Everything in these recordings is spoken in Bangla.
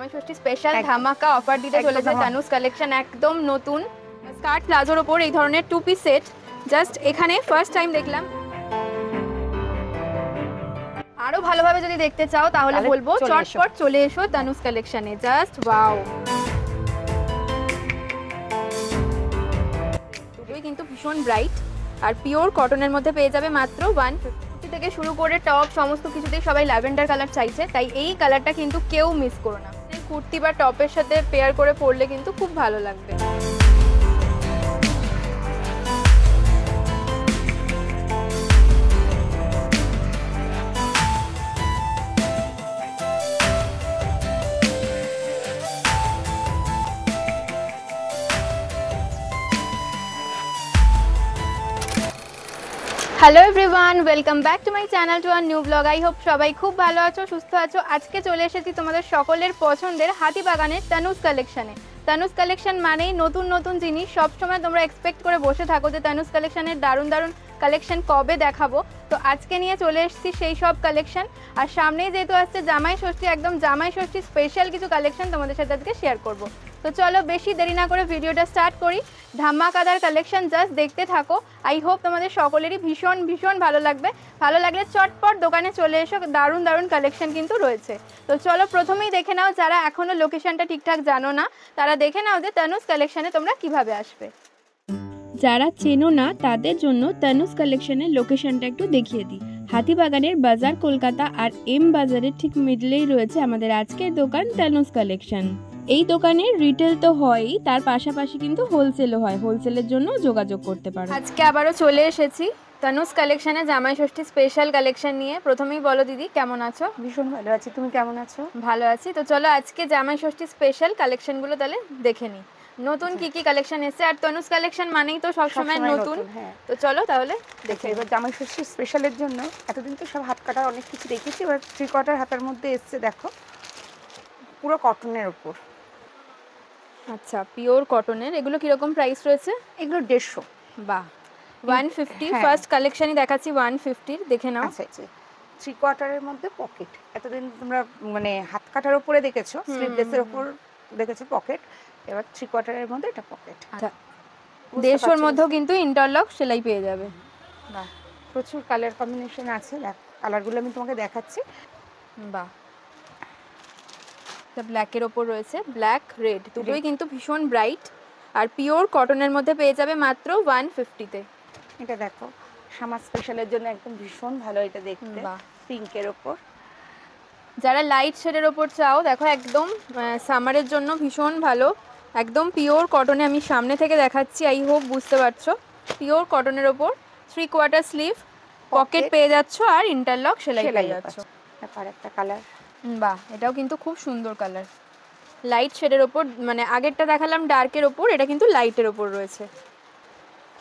জামাই ষষ্ঠী স্পেশাল ধামাকা অফার দিতে চলেছে তানুস কালেকশন, একদম নতুন স্কার্ট প্লাজোর ওপর এই ধরনের টু পিস সেট। জাস্ট এখানে ফার্স্ট টাইম দেখলাম। আরো ভালোভাবে যদি দেখতে চাও তাহলে বলবো চটপট চলে এসো তানুস কালেকশনে। জাস্ট ওয়াও, দুটোই কিন্তু ভীষণ ব্রাইট আর পিওর কটনের মধ্যে পেয়ে যাবে মাত্র 150 থেকে শুরু করে টপ সমস্ত কিছুতেই সবাই ল্যাভেন্ডার কালার চাইছে, তাই এই কালারটা কিন্তু কেউ মিস করো না। কুর্তি বা টপের সাথে পেয়ার করে পরলে কিন্তু খুব ভালো লাগবে। Hello everyone, welcome back to my channel to our new blog. I hope সবাই খুব ভালো আছো, সুস্থ আছো। আজকে চলে এসেছি তোমাদের সকলের পছন্দের হাতিবাগানের তানুস কালেকশনে। তানুস কালেকশন মানেই নতুন নতুন জিনিস। সবসময় তোমরা এক্সপেক্ট করে বসে থাকো যে তানুস কালেকশনের দারুণ দারুণ কালেকশন কবে দেখাবো, তো আজকে নিয়ে চলে এসেছি সেই সব কালেকশন। আর সামনেই যেহেতু আসছে জামাই ষষ্ঠী, একদম জামাই ষষ্ঠী স্পেশাল কিছু কালেকশন তোমাদের সাথে আজকে শেয়ার করব। তো চলো বেশি দেরি না করে ভিডিওটা স্টার্ট করি। ধামাকাদার কালেকশন, জাস্ট দেখতে থাকো। আই হোপ তোমাদের সকলেরই ভীষণ ভীষণ ভালো লাগবে। ভালো লাগলে চটপট দোকানে চলে এসো, দারুণ দারুণ কালেকশন কিন্তু রয়েছে। তো চলো প্রথমেই দেখে নাও, যারা এখনও লোকেশনটা ঠিকঠাক জানো না তারা দেখে নাও যে তানুস কালেকশনে তোমরা কিভাবে আসবে। যারা চেনো না তাদের জন্য তানুস কালেকশনের লোকেশনটা একটু দেখিয়ে দিই। হাতিবাগানের বাজার কলকাতা আর এম বাজারের ঠিক মিডলেই রয়েছে আমাদের আজকের দোকান তানুস কালেকশন। এই দোকানে রিটেল তো হয়ই, তার পাশাপাশি কিন্তু হোলসেলও হয়। হোলসেলের জন্য যোগাযোগ করতে পারো। আজকে আবারও চলে এসেছি তানুস কালেকশনে জামাই ষষ্ঠী স্পেশাল কালেকশন নিয়ে। প্রথমেই বলো দিদি, কেমন আছো? ভীষণ ভালো আছি, তুমি কেমন আছো? ভালো আছি। তো চলো আজকে জামাই ষষ্ঠী স্পেশাল কালেকশনগুলো তাহলে দেখে নিই, নতুন কি কি কালেকশন এসেছে। আর তানুস কালেকশন মানেই তো সবসময় নতুন। তো চলো তাহলে দেখে। এবার জামাই ষষ্ঠী স্পেশালের জন্য এতদিন তো সব হাত কাটার অনেক কিছু দেখেছি, এবার 3/4 হাতের মধ্যে এসছে। দেখো পুরো কটনের উপর। আচ্ছা, পিওর কটনের। এগুলো কিরকম প্রাইস রয়েছে? এগুলো 150। বাহ, 150। ফার্স্ট কালেকশনই দেখাচ্ছি 150, দেখে নাও। আচ্ছা আচ্ছা, 3/4 মধ্যে পকেট। এতদিন তোমরা মানে হাত কাটার উপরে দেখেছো, স্লিভলেসের উপর দেখেছো পকেট, এবার 3/4 মধ্যে এটা পকেট। আচ্ছা, 150-এর মধ্যেও কিন্তু ইন্টারলক সেলাই পেয়ে যাবে। বাহ, প্রচুর কালার কম্বিনেশন আছে। দেখ কালারগুলো আমি তোমাকে দেখাচ্ছি। বাহ, এটা ব্ল্যাকের ওপর রয়েছে, ব্ল্যাক রেড দুটোই কিন্তু ভীষণ ব্রাইট আর পিওর কটনের মধ্যে পেয়ে যাবে মাত্র 150-তে। এটা দেখো সামার স্পেশালের জন্য একদম ভীষণ ভালো এটা দেখতে। পিঙ্কের ওপর, যারা লাইট শেডের ওপর চাও দেখো একদম সামারের জন্য ভীষণ ভালো। একদম পিওর কটনে, আমি সামনে থেকে দেখাচ্ছি, আই হোপ বুঝতে পারছো। পিওর কটনের ওপর 3/4 স্লিভ, পকেট পেয়ে যাচ্ছ আর ইন্টারলক সেলাই পেয়ে যাচ্ছ। আর একটা কালার, বাহ, এটাও কিন্তু খুব সুন্দর কালার। লাইট শেডের ওপর, মানে আগেরটা দেখালাম ডার্কের ওপর, এটা কিন্তু লাইটের ওপর রয়েছে।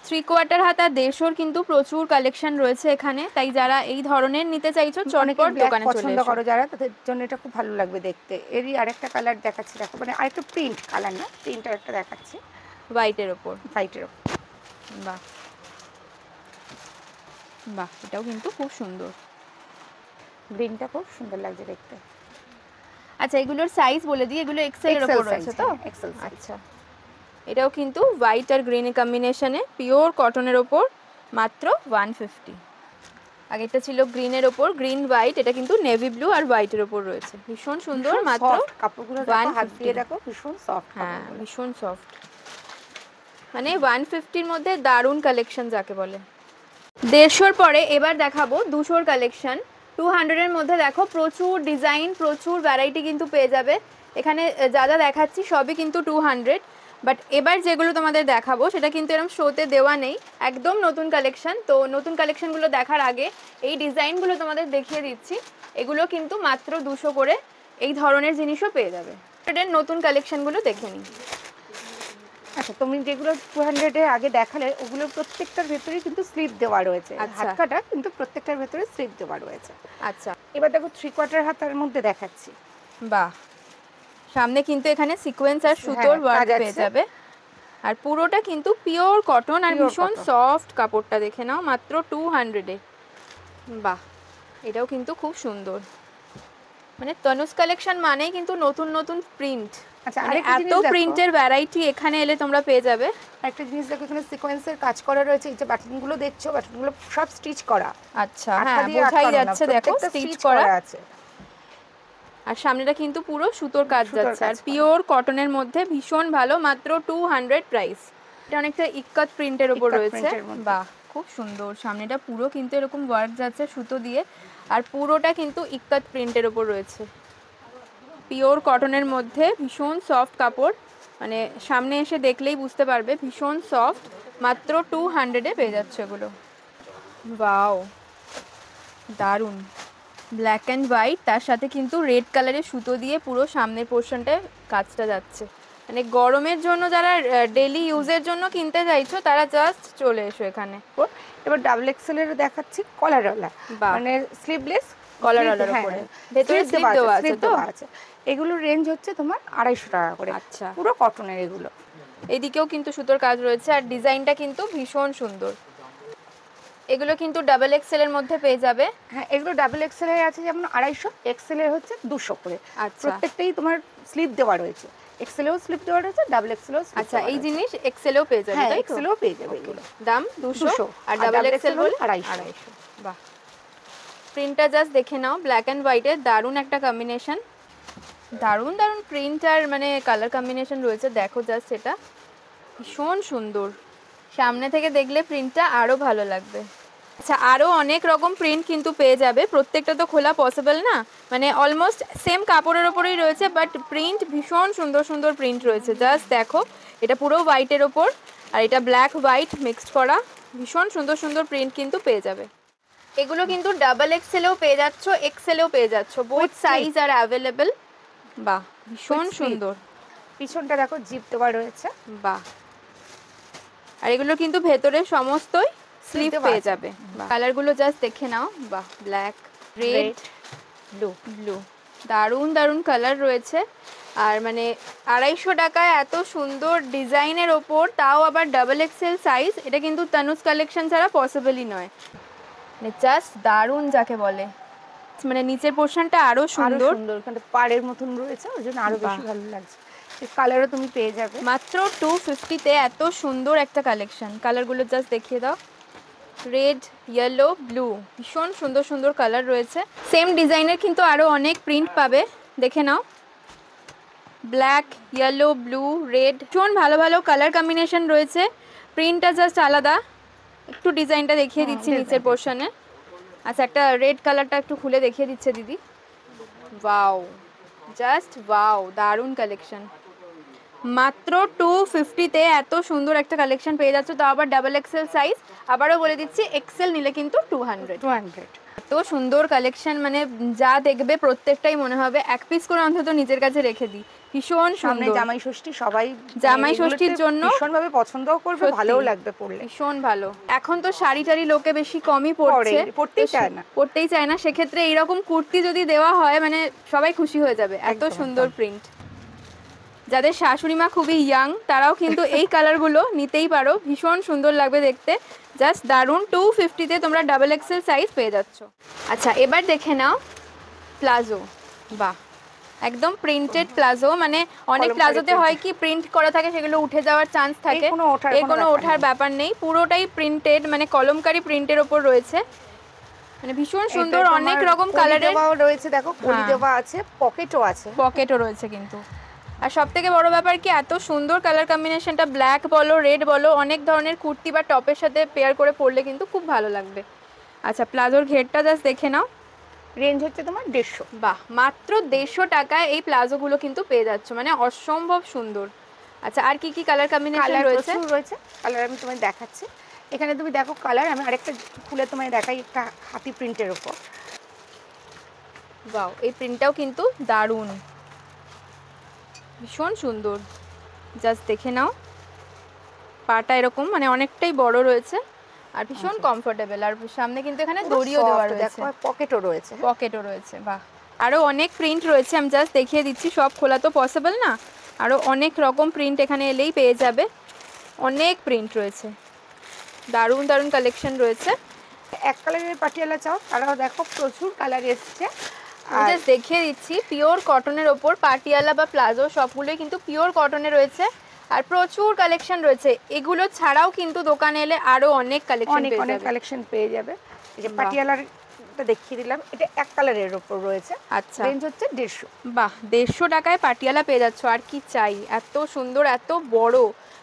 3/4 হাত আর 150-এর কিন্তু প্রচুর কালেকশন রয়েছে এখানে, তাই যারা এই ধরনের নিতে চাইছো চটপট দোকানে চলে পছন্দ করো যারা, তাদের জন্য এটা খুব ভালো লাগবে দেখতে। এরই আরেকটা কালার দেখাচ্ছি, দেখো মানে আরেকটা প্রিন্ট কালার না, প্রিন্ট আরেকটা দেখাচ্ছি হোয়াইটের ওপর। হোয়াইটের ওপর, বাহ বাহ, এটাও কিন্তু খুব সুন্দর। গ্রিনটা খুব সুন্দর লাগছে দেখতে। আচ্ছা, এগুলোর সাইজ বলে দিই, এগুলো এক্সেল এর উপর রয়েছে তো? এক্সেল। আচ্ছা, এটাও কিন্তু হোয়াইট আর গ্রিন কম্বিনেশনে পিওর কটনের ওপর মাত্র 150। আগেরটা ছিল গ্রিনের ওপর, গ্রিন হোয়াইট, এটা কিন্তু নেভি ব্লু আর হোয়াইটের ওপর রয়েছে। ভীষণ সুন্দর, মাত্র কাপড়গুলো হাত দিয়ে দেখো ভীষণ সফট। হ্যাঁ, ভীষণ সফট, মানে 150-এর মধ্যে দারুণ কালেকশন যাকে বলে। 150-এর পরে এবার দেখাবো 200-এর কালেকশন। 200-এর মধ্যে দেখো প্রচুর ডিজাইন, প্রচুর ভ্যারাইটি কিন্তু পেয়ে যাবে এখানে। যা যা দেখাচ্ছি সবই কিন্তু 200, বাট এবার যেগুলো তোমাদের দেখাবো সেটা কিন্তু এরকম শোতে দেওয়া নেই, একদম নতুন কালেকশন। তো নতুন কালেকশনগুলো দেখার আগে এই ডিজাইনগুলো তোমাদের দেখিয়ে দিচ্ছি। এগুলো কিন্তু মাত্র 200 করে এই ধরনের জিনিসও পেয়ে যাবে। নতুন কালেকশনগুলো দেখে নিই। আচ্ছা, তুমি যেগুলো 200-এ আগে দেখালে ওগুলো প্রত্যেকটার ভেতরে কিন্তু স্লিভ দেওয়া রয়েছে। হাত কাটা কিন্তু প্রত্যেকটার ভেতরে স্লিভ দেওয়া রয়েছে। আচ্ছা, এবার দেখো 3/4 হাতের মধ্যে দেখাচ্ছি। বাহ, সামনে কিন্তু এখানে সিকোয়েন্স আর সুতোর ওয়ার্ক পেয়ে যাবে আর পুরোটা কিন্তু পিওর কটন আর ভীষণ সফট। কাপড়টা দেখে নাও, মাত্র 200-এ। বাহ, এটাও কিন্তু খুব সুন্দর। মানে তনুজ কালেকশন মানেই কিন্তু নতুন নতুন প্রিন্ট। আচ্ছা, মানে আরেকটা জিনিস এত দেখো, প্রিন্টের ভ্যারাইটি এখানে এলে তোমরা পেয়ে যাবে। একটা জিনিস দেখো, এখানে সিকোয়েন্সের কাজ করা রয়েছে। এই যে বাটনগুলো দেখছো, বাটনগুলো সব স্টিচ করা। আচ্ছা, আঠা হ্যাঁ দিয়ে বোঝাই আটকানো না, যাচ্ছে, দেখো প্রত্যেকটা স্টিচ stitch করা আছে। আর সামনেটা কিন্তু পুরো সুতোর কাজ সুতোর যাচ্ছে, আর কাজ করা। পিওর কটনের মধ্যে ভীষণ ভালো, মাত্র 200 প্রাইস। এটা অনেকটা ইক্কাত প্রিন্টের উপর ইক্কাত রয়েছে। প্রিন্টের মধ্যে। বাহ, খুব সুন্দর। সামনেটা পুরো কিন্তু এরকম ওয়ার্ক যাচ্ছে সুতো দিয়ে, আর পুরোটা কিন্তু ইক্কাত প্রিন্টের উপর রয়েছে। পিওর কটনের মধ্যে ভীষণ সফট কাপড়, মানে সামনে এসে দেখলেই বুঝতে পারবে ভীষণ সফট। মাত্র 200-এ পেয়ে যাচ্ছে এগুলো। ওয়াও, দারুণ। ব্ল্যাক অ্যান্ড হোয়াইট, তার সাথে কিন্তু রেড কালারের সুতো দিয়ে পুরো সামনের পোর্শনটায় কাজটা যাচ্ছে। মানে গরমের জন্য যারা ডেলি ইউজের জন্য কিনতে চাইছো তারা জাস্ট চলে এসো এখানে। এবার ডাবল এক্সেল এর দেখাচ্ছি, কলারওয়ালা, বাহ। মানে স্লিভলেস কলারওয়ালার উপরে ভেতরে স্লিপ দেওয়া আছে তো? আছে। এগুলোর রেঞ্জ হচ্ছে তোমার 250 টাকা করে। আচ্ছা, পুরো কটনের এগুলো। এদিকেও কিন্তু সুতোর কাজ রয়েছে, আর ডিজাইনটা কিন্তু ভীষণ সুন্দর। এগুলো কিন্তু ডাবল এক্সেল এর মধ্যে পেয়ে যাবে। হ্যাঁ, এগুলো ডাবল এক্সেল এর আছে যেমন 250, এক্সেল এর হচ্ছে 200 করে। আচ্ছা, প্রত্যেকটাই তোমার স্লিভ দেওয়া রয়েছে, এক্সেলেও স্লিভ দেওয়া রয়েছে, ডাবল এক্সেলেও। আচ্ছা, এই জিনিস এক্সেলেও পেয়ে যাবে, হ্যাঁ, তাই তো? এক্সেলেও পেয়ে যাবে এগুলো। দাম 200 আর ডাবল এক্সেল হল 250। বাহ, প্রিন্টটা জাস্ট দেখে নাও, ব্ল্যাক অ্যান্ড হোয়াইটের দারুণ একটা কম্বিনেশন। দারুণ দারুণ প্রিন্ট আর মানে কালার কম্বিনেশন রয়েছে, দেখো জাস্ট, এটা ভীষণ সুন্দর। সামনে থেকে দেখলে প্রিন্টটা আরও ভালো লাগবে। আচ্ছা, আরও অনেক রকম প্রিন্ট কিন্তু পেয়ে যাবে, প্রত্যেকটা তো খোলা পসিবল না, মানে অলমোস্ট সেম কাপড়ের ওপরেই রয়েছে, বাট প্রিন্ট ভীষণ সুন্দর সুন্দর প্রিন্ট রয়েছে। জাস্ট দেখো, এটা পুরো হোয়াইটের ওপর, আর এটা ব্ল্যাক হোয়াইট মিক্সড করা, ভীষণ সুন্দর সুন্দর প্রিন্ট কিন্তু পেয়ে যাবে। এগুলো কিন্তু ডাবল এক্সেলেও পেয়ে যাচ্ছ, এক্সেলেও পেয়ে যাচ্ছ, বোথ সাইজ আর অ্যাভেলেবেল। বাহ, ভীষণ সুন্দর। পিছনটা দেখো, জিপ দেওয়া রয়েছে। বাহ, আর এগুলো কিন্তু ভেতরে সমস্তই স্লিভ পেয়ে যাবে। কালারগুলো জাস্ট দেখে নাও। বাহ, ব্ল্যাক, রেড, ব্লু, দারুণ দারুণ কালার রয়েছে। আর মানে 250 টাকায় এত সুন্দর ডিজাইনের ওপর, তাও আবার ডাবল এক্সেল সাইজ, এটা কিন্তু তনুজ কালেকশন ছাড়া পসিবলই নয়। মানে জাস্ট দারুণ যাকে বলে। মানে নিচের পোর্শনটা আরো সুন্দর, এখানে পাড়ের মতন রয়েছে, ওই জন্য আরো বেশি ভালো লাগছে। এই কালারও তুমি পেয়ে যাবে মাত্র 250-তে। এত সুন্দর একটা কালেকশন। কালারগুলো জাস্ট দেখিয়ে দাও। রেড, ইয়েলো, ব্লু, ভীষণ সুন্দর সুন্দর কালার রয়েছে। সেম ডিজাইনের কিন্তু আরও অনেক প্রিন্ট পাবে, দেখে নাও। ব্ল্যাক, ইয়েলো, ব্লু, রেড, ভীষণ ভালো ভালো কালার কম্বিনেশন রয়েছে। প্রিন্টটা জাস্ট আলাদা। একটু ডিজাইনটা দেখিয়ে দিচ্ছি নিচের পোর্শনে। আচ্ছা, একটা রেড কালারটা একটু খুলে দেখিয়ে দিচ্ছে দিদি। ওয়াও, জাস্ট ওয়াও, দারুণ কালেকশন। মাত্র 250-তে এত সুন্দর একটা কালেকশন পেয়ে যাচ্ছ, তো আবার ডাবল এক্সেল সাইজ। আবারও বলে দিচ্ছি, এক্সেল নিলে কিন্তু 200। এত সুন্দর কালেকশন, মানে যা দেখবে প্রত্যেকটাই মনে হবে এক পিস করে অন্তত নিজের কাছে রেখে দিই। ভীষণ সুন্দর। জামাই ষষ্ঠী, সবাই জামাই ষষ্ঠীর জন্য ভীষণভাবে পছন্দও করবে, ভালোও লাগবে পরলে, ভীষণ ভালো। এখন তো শাড়ি টাড়ি লোকে বেশি কমই পরছে, পরতেই চায় না। সেক্ষেত্রে এইরকম কুর্তি যদি দেওয়া হয়, মানে সবাই খুশি হয়ে যাবে। এত সুন্দর প্রিন্ট। যাদের শাশুড়ি মা খুবই ইয়াং, তারাও কিন্তু এই কালারগুলো নিতেই পারো, ভীষণ সুন্দর লাগবে দেখতে। জাস্ট দারুণ। 250-তে তোমরা ডাবল এক্সেল সাইজ পেয়ে যাচ্ছ। আচ্ছা, এবার দেখে নাও প্লাজো। বাহ, একদম প্রিন্টেড প্লাজো। মানে অনেক প্লাজোতে হয় কি প্রিন্ট করা থাকে, সেগুলো উঠে যাওয়ার চান্স থাকে, এই কোনো ওঠার ব্যাপার নেই। পুরোটাই প্রিন্টেড, মানে কলমকারি প্রিন্টের ওপর রয়েছে, মানে ভীষণ সুন্দর। অনেক রকম কালারের রয়েছে, দেখো কলি দেওয়া আছে, পকেটও রয়েছে কিন্তু। আর সব থেকে বড় ব্যাপার কি, এত সুন্দর কালার কম্বিনেশনটা, ব্ল্যাক বলো, রেড বলো, অনেক ধরনের কুর্তি বা টপের সাথে পেয়ার করে পরলে কিন্তু খুব ভালো লাগবে। আচ্ছা, প্লাজোর ঘেরটা জাস্ট দেখে নাও। রেঞ্জ হচ্ছে তোমার 150। বাহ, মাত্র 150 টাকায় এই প্লাজোগুলো কিন্তু পেয়ে যাচ্ছ, মানে অসম্ভব সুন্দর। আচ্ছা, আর কি কি কালার কম্বিনেশন রয়েছে? কালার আমি তোমায় দেখাচ্ছি। এখানে তুমি দেখো কালার, আমি আরেকটা খুলে তোমায় দেখাই, একটা হাতি প্রিন্টের উপর। বাহ, এই প্রিন্টটাও কিন্তু দারুণ, ভীষণ সুন্দর। জাস্ট দেখে নাও, পাটা এরকম মানে অনেকটাই বড় রয়েছে, আর ভীষণ কমফোর্টেবল। আর সামনে কিন্তু এখানে দড়িও দেওয়া রয়েছে, পকেটও রয়েছে। বাহ, আরও অনেক প্রিন্ট রয়েছে, আমি জাস্ট দেখিয়ে দিচ্ছি। সব খোলা তো পসিবল না, আরও অনেক রকম প্রিন্ট এখানে এলেই পেয়ে যাবে। অনেক প্রিন্ট রয়েছে, দারুণ দারুণ কালেকশন রয়েছে। এক কালারের পাটিয়ালা চাও, তারাও দেখো প্রচুর কালার এসছে। জাস্ট দেখিয়ে দিচ্ছি, পিওর কটনের ওপর পাটিয়ালা বা প্লাজো সবগুলোই কিন্তু পিওর কটনে রয়েছে আর প্রচুর কালেকশন রয়েছে। এগুলো ছাড়াও কিন্তু দোকানে এলে আরো অনেক কালেকশন পেয়ে যাবে। এই যে পাটিয়ালারটা দেখিয়ে দিলাম, এটা এক কালারের উপর রয়েছে। আচ্ছা, রেঞ্জ হচ্ছে 150। বাহ, 150 টাকায় পাটিয়ালা পেয়ে যাচ্ছ। আর কি চাই, এত সুন্দর এত বড়,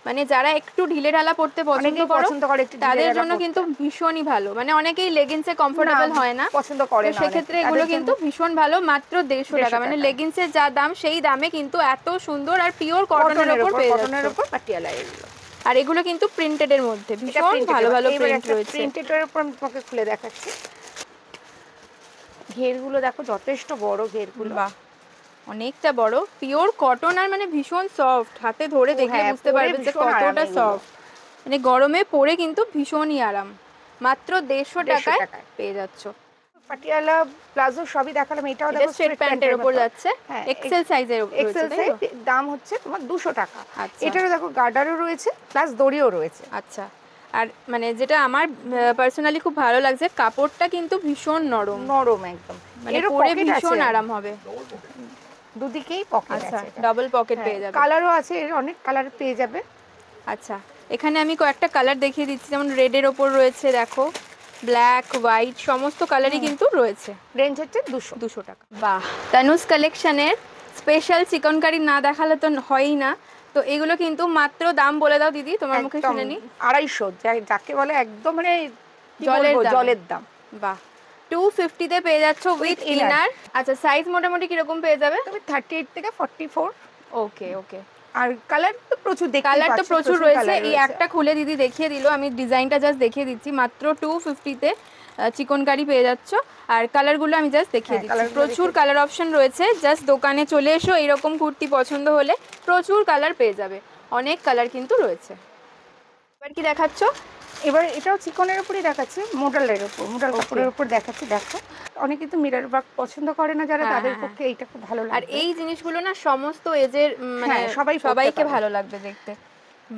মানে যারা একটু ঢিলে ঢালা পড়তে পছন্দ করে তাদের জন্য কিন্তু ভীষণই ভালো। মানে অনেকেই লেগিংসে কমফোর্টেবল হয় না, পছন্দ করে না, সেক্ষেত্রে এগুলো কিন্তু ভীষণ ভালো। মাত্র 150 টাকা, মানে লেগিংসের যা দাম সেই দামে কিন্তু এত সুন্দর আর পিওর কটনের উপর পেয়ে যাচ্ছ। পাটিয়ালা এগুলো। আর এগুলো কিন্তু প্রিন্টেড এর মধ্যে ভীষণ ভালো ভালো প্রিন্ট রয়েছে। প্রিন্টেডের উপর আমি তোমাকে খুলে দেখাচ্ছি। ঘেরগুলো দেখো, যথেষ্ট বড় ঘেরগুলো। বাহ, অনেকটা বড়, পিওর কটন আর মানে ভীষণ সফট। হাতে ধরে দেখলে বুঝতে পারবে যে কতটা সফট। মানে গরমে পরে কিন্তু ভীষণই আরাম। মাত্র 150 টাকায় পেয়ে যাচ্ছ। পাটিয়ালা প্লাজো সবই দেখালাম। এটাও দেখো স্ট্রেট প্যান্টের উপর যাচ্ছে, এক্সেল সাইজের উপর। এক্সেল সাইজ, দাম হচ্ছে তোমার 200 টাকা। এটারও দেখো গার্ডারও রয়েছে প্লাস দড়িও রয়েছে। আচ্ছা, আর মানে যেটা আমার পার্সোনালি খুব ভালো লাগছে, কাপড়টা কিন্তু ভীষণ নরম নরম একদম, মানে পরে ভীষণ আরাম হবে। দুদিকেই পকেট আছে, ডাবল পকেট পেয়ে যাবে। কালারও আছে, এর অনেক কালার পেয়ে যাবে। আচ্ছা, এখানে আমি কয়েকটা কালার দেখিয়ে দিচ্ছি, যেমন রেডের ওপর রয়েছে, দেখো ব্ল্যাক হোয়াইট সমস্ত কালারই কিন্তু রয়েছে। রেঞ্জ হচ্ছে 200 টাকা। বাহ, তানুস কালেকশনের স্পেশাল চিকনকারি না দেখালে তো হয়ই না। তো এগুলো কিন্তু মাত্র দাম বলে দাও দিদি, তোমার মুখে শুনে নি। 250, যাকে বলে একদম মানে জলের দাম। বাহ, 250 তে পেয়ে যাচ্ছ উইথ ইনার। আচ্ছা, সাইজ মোটামুটি কিরকম পেয়ে যাবে? তুমি 38 থেকে 44। ওকে ওকে। আর কালার তো প্রচুর, কালার তো প্রচুর রয়েছে। এই একটা খুলে দিদি দেখিয়ে দিল, আমি ডিজাইনটা জাস্ট দেখিয়ে দিচ্ছি। মাত্র 250 তে চিকনকারি পেয়ে যাচ্ছ। আর কালারগুলো আমি জাস্ট দেখিয়ে দিচ্ছি, প্রচুর কালার অপশন রয়েছে। জাস্ট দোকানে চলে এসো, এরকম কুর্তি পছন্দ হলে প্রচুর কালার পেয়ে যাবে, অনেক কালার কিন্তু রয়েছে। এবার কি দেখাচ্ছ? এবার এটাও চিকনের উপরই দেখাচ্ছি, মোডালের উপর, মোডাল কাপড়ের উপর দেখাচ্ছি। দেখো, অনেকে তো মিরর ওয়ার্ক পছন্দ করে না যারা, তাদের পক্ষে এইটা খুব ভালো লাগে। আর এই জিনিসগুলো না সমস্ত এজের মানে সবাইকে ভালো লাগবে দেখতে।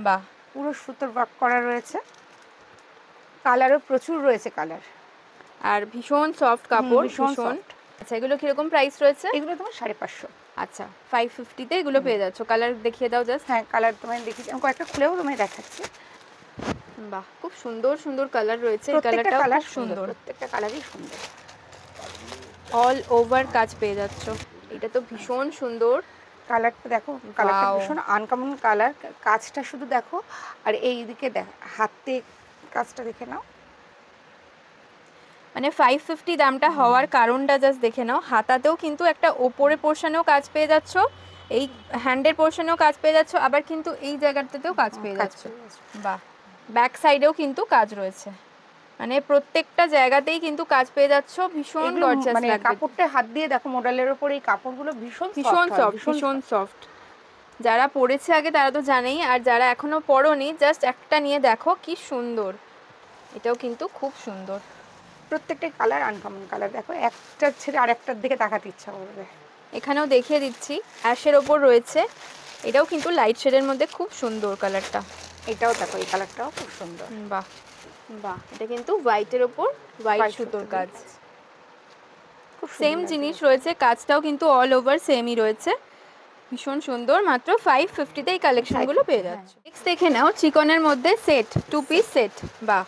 বাহ, পুরো সুতোর ওয়ার্ক করা রয়েছে, কালারও প্রচুর রয়েছে কালার। আর ভীষণ সফট কাপড়, ভীষণ। আচ্ছা, এগুলো কিরকম প্রাইস রয়েছে? এগুলো তোমার 550। আচ্ছা, 550 তে এগুলো পেয়ে যাচ্ছ। কালার দেখিয়ে দাও জাস্ট। হ্যাঁ, কালার তোমায় দেখিয়ে, আমি কয়েকটা খুলেও তোমায় দেখাচ্ছি। বাহ, খুব সুন্দর সুন্দর কালার রয়েছে। এই কালারটা খুব সুন্দর, প্রত্যেকটা কালারই সুন্দর। অল ওভার কাজ পেয়ে যাচ্ছ। এটা তো ভীষণ সুন্দর। কালারটা দেখো, কালারটা ভীষণ আনকমন কালার। কাজটা শুধু দেখো, আর এইদিকে দেখো হাতে কাজটা দেখে নাও। মানে 550 দামটা হওয়ার কারণটা জাস্ট দেখে নাও। হাতাতেও কিন্তু একটা ওপরে পোর্শনেও কাজ পেয়ে যাচ্ছ, এই হ্যান্ডের পোর্শনেও কাজ পেয়ে যাচ্ছ, আবার কিন্তু এই জায়গাটাতেও কাজ পেয়ে যাচ্ছ। বাহ, ব্যাক সাইডেও কিন্তু কাজ রয়েছে, মানে প্রত্যেকটা জায়গাতেই কিন্তু কাজ পেয়ে যাচ্ছ। ভীষণ গর্জিয়াস মানে লাগবে। কাপড়টা হাত দিয়ে দেখো, মডেলের উপর এই কাপড়গুলো ভীষণ সফট, ভীষণ সফট। যারা পরেছে আগে তারা তো জানেই, আর যারা এখনো পরোনি জাস্ট একটা নিয়ে দেখো কি সুন্দর। এটাও কিন্তু খুব সুন্দর। প্রত্যেকটা কালার আনকমন কালার। দেখো, একটা ছেড়ে আরেকটার দিকে তাকাতে ইচ্ছা করবে। এখানেও দেখিয়ে দিচ্ছি, অ্যাশের ওপর রয়েছে। এটাও কিন্তু লাইট শেডের মধ্যে খুব সুন্দর কালারটা। এটাও দেখো, এই কালারটাও খুব সুন্দর। বাহ বাহ, এটা কিন্তু হোয়াইটের ওপর হোয়াইট সুতোর কাজ। সেম জিনিস রয়েছে, কাজটাও কিন্তু অল ওভার সেমই রয়েছে, ভীষণ সুন্দর। মাত্র 550 তে এই কালেকশনগুলো পেয়ে যাচ্ছে। নেক্সট দেখে নাও, চিকনের মধ্যে সেট, 2 পিস সেট। বাহ,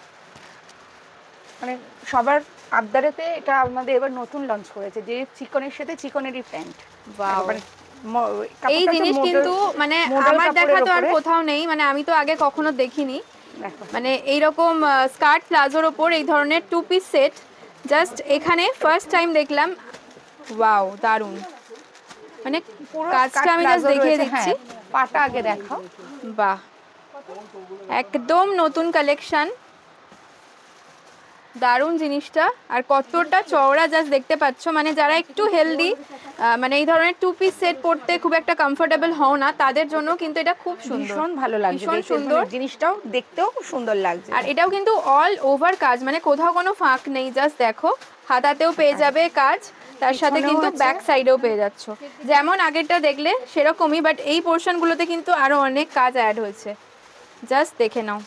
মানে সবার আবদারেতে এটা আমাদের এবার নতুন লঞ্চ করেছে, যে চিকনের সাথে চিকনেরই প্যান্ট। বাহ, এই জিনিস কিন্তু মানে আমার দেখা তো আর কোথাও নেই, মানে আমি তো আগে কখনো দেখিনি। মানে এইরকম স্কার্ট প্লাজোর ওপর এই ধরনের 2 পিস সেট জাস্ট এখানে ফার্স্ট টাইম দেখলাম। ওয়াও, দারুণ। মানে কাজটা আমি জাস্ট দেখিয়ে দিচ্ছি, পাটা আগে দেখাও। বাহ, একদম নতুন কালেকশন, দারুণ জিনিসটা। আর কতটা চওড়া জাস্ট দেখতে পাচ্ছ। মানে যারা একটু হেলদি, মানে এই ধরনের 2 পিস সেট পরতে খুব একটা কমফোর্টেবল হও না, তাদের জন্য কিন্তু এটা খুব সুন্দর, ভীষণ ভালো লাগছে, ভীষণ সুন্দর। জিনিসটাও দেখতেও খুব সুন্দর লাগছে। আর এটাও কিন্তু অল ওভার কাজ, মানে কোথাও কোনো ফাঁক নেই। জাস্ট দেখো, হাতাতেও পেয়ে যাবে কাজ, তার সাথে কিন্তু ব্যাক সাইডেও পেয়ে যাচ্ছ। যেমন আগেরটা দেখলে সেরকমই, বাট এই পোর্শনগুলোতে কিন্তু আরো অনেক কাজ অ্যাড হয়েছে। জাস্ট দেখে নাও।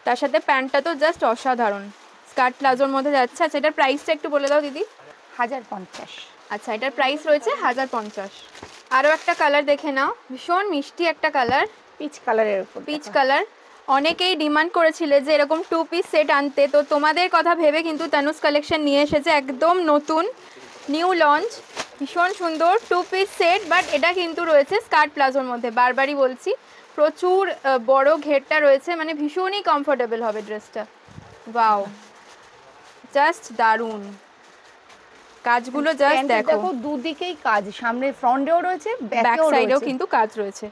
তার সাথে প্যান্টটা তো জাস্ট অসাধারণ, স্কার্ট প্লাজোর মধ্যে যাচ্ছে। আচ্ছা, এটার প্রাইসটা একটু বলে দাও দিদি। 1050। আচ্ছা, এটার প্রাইস রয়েছে 1050। আরও একটা কালার দেখে নাও, ভীষণ মিষ্টি একটা কালার, পিচ কালারের উপর, পিচ কালার। অনেকেই ডিমান্ড করেছিলে যে এরকম 2 পিস সেট আনতে, তো তোমাদের কথা ভেবে কিন্তু তানুজ কালেকশন নিয়ে এসেছে একদম নতুন নিউ লঞ্চ, ভীষণ সুন্দর 2 পিস সেট। বাট এটা কিন্তু রয়েছে স্কার্ট প্লাজোর মধ্যে, বারবারই বলছি, প্রচুর বড় ঘেরটা রয়েছে, মানে ভীষণই কমফোর্টেবল হবে ড্রেসটা। ওয়াও, জাস্ট দারুণ কাজগুলো, জাস্ট দেখো দুদিকেই কাজ, সামনে ফ্রন্টেও রয়েছে, ব্যাক সাইডেও কিন্তু কাজ রয়েছে,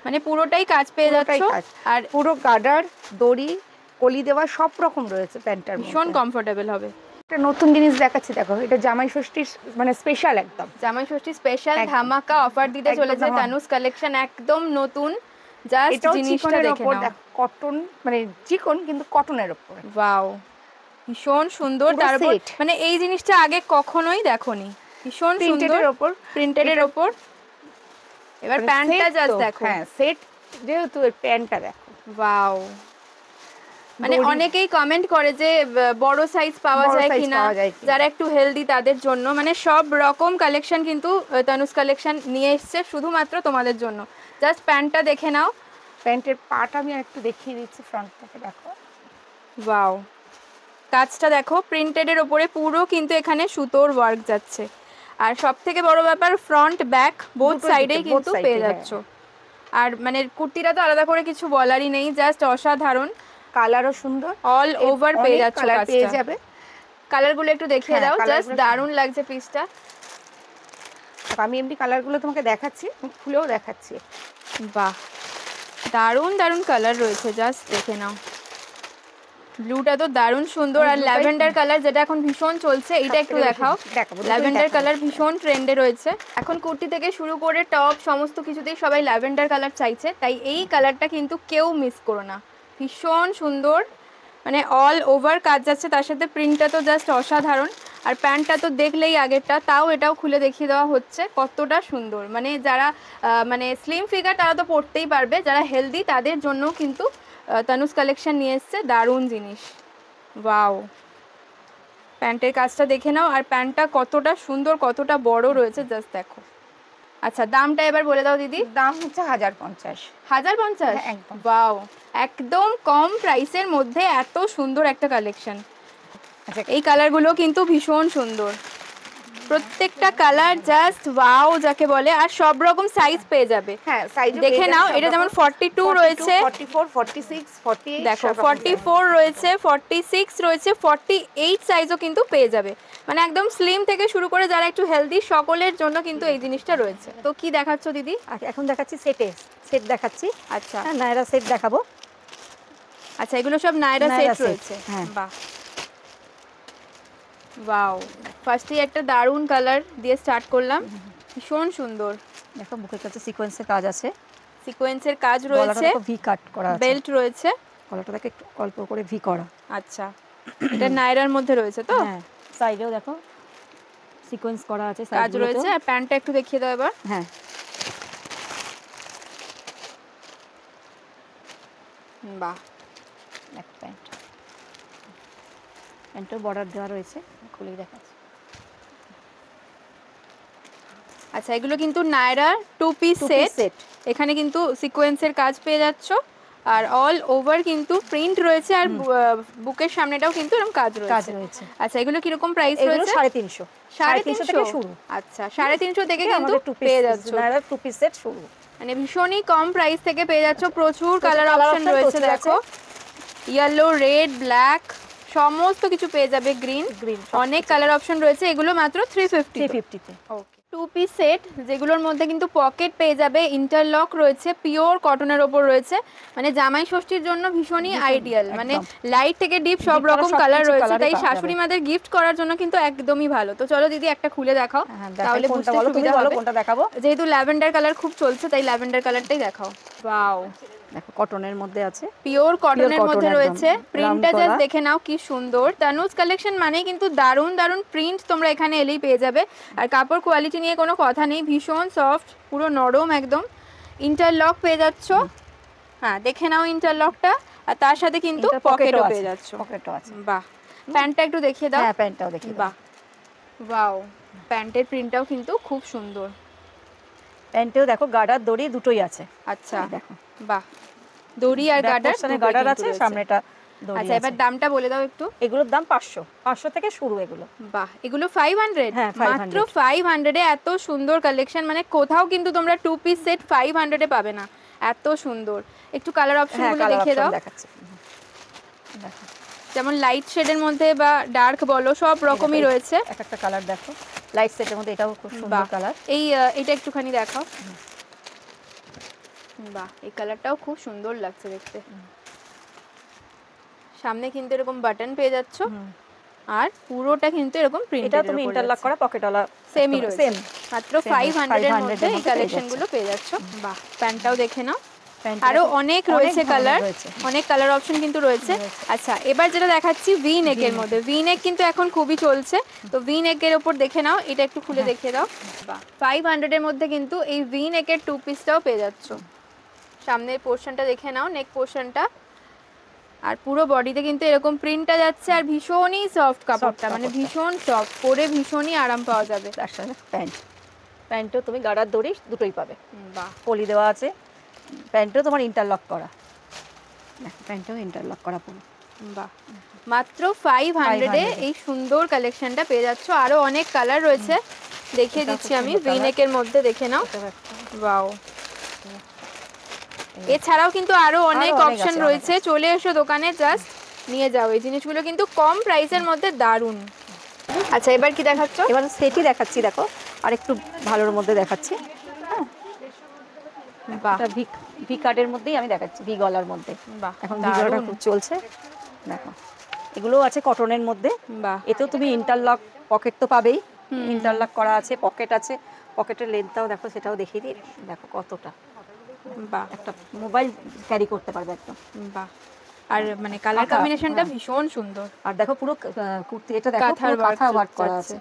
মানে পুরোটাই কাজ পেয়ে যাচ্ছ। আর পুরো গার্ডার, দড়ি, কলি দেওয়া সব রকম রয়েছে প্যান্টটার মধ্যে, ভীষণ কমফোর্টেবল হবে। একটা নতুন জিনিস দেখাচ্ছি, দেখো এটা জামাই ষষ্ঠীর মানে স্পেশাল, একদম জামাই ষষ্ঠী স্পেশাল ধামাকা অফার দিতে চলেছে তানুজ কালেকশন, একদম নতুন। জাস্ট জিনিসটা দেখে নাও, কটন মানে চিকন কিন্তু কটনের উপর। ওয়াও, ভীষণ সুন্দর। তারপর মানে এই জিনিসটা আগে কখনোই দেখোনি, ভীষণ সুন্দর প্রিন্টেডের উপর। এবার প্যান্টটা জাস্ট দেখো, হ্যাঁ সেট যেহেতু প্যান্টটা দেখো, ওয়াও। মানে অনেকেই কমেন্ট করে যে বড় সাইজ পাওয়া যায় কিনা, যারা একটু হেলদি তাদের জন্য, মানে সব রকম কালেকশন কিন্তু তানুজ কালেকশন নিয়ে এসেছে শুধুমাত্র তোমাদের জন্য। জাস্ট প্যান্টটা দেখে নাও, প্যান্টের পাট আমি একটু দেখিয়ে দিচ্ছি, ফ্রন্ট থেকে দেখো, ওয়াও। কাজটা দেখো, প্রিন্টেডের ওপরে পুরো কিন্তু এখানে সুতোর ওয়ার্ক যাচ্ছে। আর সব থেকে বড় ব্যাপার, ফ্রন্ট ব্যাক বোথ সাইডেই কিন্তু পেয়ে যাচ্ছ। আর মানে কুর্তিটা তো আলাদা করে কিছু বলারই নেই, জাস্ট অসাধারণ। কালারও সুন্দর, অল ওভার পেয়ে যাচ্ছ, পেয়ে যাবে। কালারগুলো একটু দেখিয়ে দাও, জাস্ট দারুণ লাগছে পিসটা। আমি এমনি কালারগুলো তোমাকে দেখাচ্ছি, খুলেও দেখাচ্ছি। বাহ, দারুণ দারুণ কালার রয়েছে, জাস্ট দেখে নাও। ব্লুটা তো দারুণ সুন্দর, আর ল্যাভেন্ডার কালার যেটা এখন ভীষণ চলছে, এটা একটু দেখাও। ল্যাভেন্ডার কালার ভীষণ ট্রেন্ডে রয়েছে এখন, কুর্তি থেকে শুরু করে টপ সমস্ত কিছুতেই সবাই ল্যাভেন্ডার কালার চাইছে, তাই এই কালারটা কিন্তু কেউ মিস করো না। ভীষণ সুন্দর, মানে অল ওভার কাজ যাচ্ছে, তার সাথে প্রিন্টটা তো জাস্ট অসাধারণ। আর প্যান্টটা তো দেখলেই আগেরটা, তাও এটাও খুলে দেখিয়ে দেওয়া হচ্ছে কতটা সুন্দর। মানে যারা মানে স্লিম ফিগার তারা তো পরতেই পারবে, যারা হেলদি তাদের জন্য কিন্তু তানুজ কালেকশন নিয়ে এসছে দারুণ জিনিস। ওয়াও, প্যান্টের কাজটা দেখে নাও, আর প্যান্টটা কতটা সুন্দর, কতটা বড় রয়েছে, জাস্ট দেখো। আচ্ছা, দামটা এবার বলে দাও দিদি। দাম হচ্ছে 1050। 1050? ওয়াও, একদম কম প্রাইসের মধ্যে এত সুন্দর একটা কালেকশন। এই কালারগুলো কিন্তু ভীষণ সুন্দর, প্রত্যেকটা কালার জাস্ট ওয়াও যাকে বলে। আর সব রকম সাইজ পেয়ে যাবে, হ্যাঁ সাইজ দেখে নাও। এটা যেমন 42 রয়েছে, 44, 46, 48 দেখো 44 রয়েছে, 46 রয়েছে, 48 সাইজও কিন্তু পেয়ে যাবে। মানে একদম স্লিম থেকে শুরু করে যারা একটু হেলদি সকলের জন্য কিন্তু এই জিনিসটা রয়েছে। তো কি দেখাচ্ছ দিদি? এখন দেখাচ্ছি সেট দেখাচ্ছি। আচ্ছা, নায়রা সেট দেখাবো। আচ্ছা, এগুলো সব নায়রা সেট রয়েছে। বাহ, ওয়াও। ফার্স্টে একটা দারুণ কালার দিয়ে স্টার্ট করলাম, ভীষণ সুন্দর। দেখো বুকের কাছে সিকোয়েন্সের কাজ আছে, সিকোয়েন্সের কাজ রয়েছে, ভি কাট করা আছে, বেল্ট রয়েছে, গলাটা দেখো একটু অল্প করে ভি করা। আচ্ছা, এটা নায়রার মধ্যে রয়েছে তো? হ্যাঁ, সাইডেও দেখো সিকোয়েন্স করা আছে, কাজ রয়েছে। আর প্যান্টটা একটু দেখিয়ে দাও এবার। হ্যাঁ, বাহ, এক প্যান্টের বর্ডার দেওয়া রয়েছে, খুলেই দেখাচ্ছি। আচ্ছা, এগুলো কিন্তু নায়রা 2 পিস সেট। এখানে কিন্তু সিকোয়েন্সের কাজ পেয়ে যাচ্ছ, আর অল ওভার কিন্তু প্রিন্ট রয়েছে, আর বুকের সামনেটাও কিন্তু এরকম কাজ রয়েছে। আচ্ছা, এগুলো কিরকম প্রাইস রয়েছে? 350। 350 থেকে শুরু। আচ্ছা, 350 থেকে কিন্তু পেয়ে যাচ্ছ, নায়রা 2 পিস সেট শুরু। মানে ভীষণই কম প্রাইস থেকে পেয়ে যাচ্ছ। প্রচুর কালার অপশন রয়েছে, দেখো ইয়েলো, রেড, ব্ল্যাক সমস্ত কিছু পেয়ে যাবে, গ্রিন, অনেক কালার অপশন রয়েছে। এগুলো মাত্র 350 তে। ওকে, 2 পিস সেট, যেগুলোর মধ্যে কিন্তু পকেট পেয়ে যাবে, ইন্টারলক রয়েছে, পিওর কটনের ওপর রয়েছে, মানে জামাই ষষ্ঠীর জন্য ভীষণই আইডিয়াল। মানে লাইট থেকে ডিপ সব রকম কালার রয়েছে, তাই শাশুড়ি মাদের গিফট করার জন্য কিন্তু একদমই ভালো। তো চলো দিদি একটা খুলে দেখাও, তাহলে বুঝতে সুবিধা হবে। কোনটা দেখাবো? যেহেতু ল্যাভেন্ডার কালার খুব চলছে, তাই ল্যাভেন্ডার কালারটাই দেখাও। ওয়াও, দেখো কটনের মধ্যে আছে, পিওর কটনের মধ্যে রয়েছে। প্রিন্টটা জাস্ট দেখে নাও কি সুন্দর। তানুজ কালেকশন মানে কিন্তু দারুণ দারুণ প্রিন্ট তোমরা এখানে এলেই পেয়ে যাবে। আর কাপড় কোয়ালিটি নিয়ে কোনো কথা নেই, ভীষণ সফট, পুরো নরম একদম। ইন্টারলক পেয়ে যাচ্ছ, হ্যাঁ দেখে নাও ইন্টারলকটা। আর তার সাথে কিন্তু পকেটও পেয়ে যাচ্ছ। পকেটও আছে। বাহ, প্যান্টটা একটু দেখিয়ে দাও। হ্যাঁ, প্যান্টটাও দেখিয়ে দাও। বাহ, ওয়াও, প্যান্টের প্রিন্টটাও কিন্তু খুব সুন্দর। প্যান্টেও দেখো গার্ডার দড়ি দুটোই আছে। আচ্ছা দেখো, বাহ, দড়ি আর গার্ডার, গার্ডার আছে, সামনেটা দড়ি। আচ্ছা এবার দামটা বলে দাও একটু। এগুলোর দাম 500 থেকে শুরু এগুলো। বাহ, এগুলো 500? হ্যাঁ, মাত্র 500 এ এত সুন্দর কালেকশন, মানে কোথাও কিন্তু তোমরা 2 পিস সেট 500 এ পাবে না, এত সুন্দর। একটু কালার অপশনগুলো দেখিয়ে দাও। দেখাচ্ছি, দেখো যেমন লাইট শেডের মধ্যে বা ডার্ক বলো, সব রকমই রয়েছে। একটা কালার দেখো লাইট সেটের মধ্যে, এটাও খুব সুন্দর কালার। এটা একটুখানি দেখাও। বাহ, এই কালারটাও খুব সুন্দর লাগছে দেখতে। সামনে কিন্তু এরকম বাটন পেয়ে যাচ্ছ, আর পুরোটা কিন্তু এরকম প্রিন্টেড। এটা তুমি ইন্টারলক করা পকেটওয়ালা সেমই রয়েছে, মাত্র 500 এর মধ্যে এই কালেকশনগুলো পেয়ে যাচ্ছ। বাহ, প্যান্টটাও দেখে নাও, আরো অনেক রয়েছে কালার, অনেক কালার অপশন কিন্তু রয়েছে। আচ্ছা এবার যেটা দেখাচ্ছি ভি নেকের মধ্যে, ভি নেক কিন্তু এখন খুবই চলছে, তো ভি নেকের উপর দেখে নাও, এটা একটু খুলে দেখিয়ে দাও। বাহ, 500 এর মধ্যে কিন্তু এই ভি নেকের 2 পিসটাও পেয়ে যাচ্ছ। সামনের পোরশনটা দেখে নাও, নেক পোরশনটা, আর পুরো বডিতে কিন্তু এরকম প্রিন্টটা যাচ্ছে, আর ভীষণই সফট কাপড়টা, মানে ভীষণ সফট, পরে ভীষণই আরাম পাওয়া যাবে। তার সাথে প্যান্টও তুমি গার্ডার দড়ি দুটোই পাবে। বাহ, পলি দেওয়া আছে, প্যান্টও তোমার ইন্টারলক করা, প্যান্টও ইন্টারলক করা পুরো। বাহ, মাত্র 500 এ এই সুন্দর কালেকশনটা পেয়ে যাচ্ছ। আরো অনেক কালার রয়েছে, দেখিয়ে দিচ্ছি আমি। ভি নেকের মধ্যে দেখে নাও, ওয়াও। এছাড়াও কিন্তু আরো অনেক অপশন রয়েছে, চলে এসো দোকানে, জাস্ট নিয়ে যাও। এই জিনিসগুলো কিন্তু কম প্রাইসের মধ্যে দারুণ। আচ্ছা এবার কি দেখাচ্ছ? এবার সেটই দেখাচ্ছি, দেখো আর একটু ভালোর মধ্যে দেখাচ্ছি। বাহ, ভি কাটের মধ্যেই আমি দেখাচ্ছি, ভি গলার মধ্যে। বাহ, এখন ভি গলাটা খুব চলছে, দেখো এগুলো আছে কটনের মধ্যে। বাহ, এতেও তুমি ইন্টারলক পকেট তো পাবেই, ইন্টারলক করা আছে, পকেট আছে, পকেটের লেন্থটাও দেখো, সেটাও দেখিয়ে দিই, দেখো কতটা। বাহ, একটা মোবাইল ক্যারি করতে পারবে একদম। বাহ, আর মানে কালার কম্বিনেশনটা ভীষণ সুন্দর। আর দেখো পুরো কুর্তি, এটা দেখো পুরো কাঁথা ওয়ার্ক করা আছে।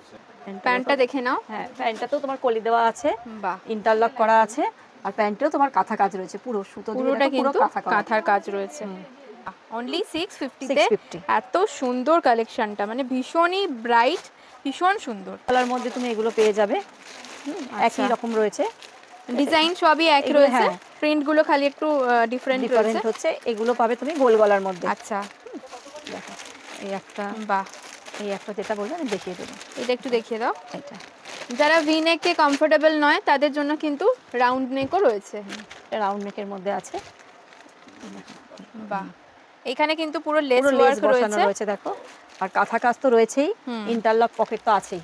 প্যান্টটা দেখে নাও। হ্যাঁ, প্যান্টটাতেও তোমার কলি দেওয়া আছে, বাহ, ইন্টারলক করা আছে, আর প্যান্টেও তোমার কাঁথা কাজ রয়েছে, পুরো সুতো দিয়ে পুরোটা কিন্তু কাঁথার কাজ রয়েছে। অনলি 650 তে এত সুন্দর কালেকশনটা, মানে ভীষণই ব্রাইট, ভীষণ সুন্দর কালার মধ্যে তুমি এগুলো পেয়ে যাবে। একই রকম রয়েছে, ডিজাইন সবই এক রয়েছে, প্রিন্ট গুলো খালি একটু ডিফারেন্ট হচ্ছে। এগুলো পাবে তুমি গোল গলার মধ্যে। আচ্ছা দেখো এই একটা, বাহ, এই একটা যেটা বলবো আমি দেখিয়ে দেবো, এটা একটু দেখিয়ে দাও। এটা যারা ভি নেকে কমফোর্টেবল নয় তাদের জন্য কিন্তু রাউন্ড নেকও রয়েছে, এটা রাউন্ড নেকের মধ্যে আছে। বাহ, এখানে কিন্তু পুরো লেস ওয়ার্ক রয়েছে, দেখো, আর কাঁথা কাজ তো রয়েছেই, ইন্টারলক পকেট তো আছেই।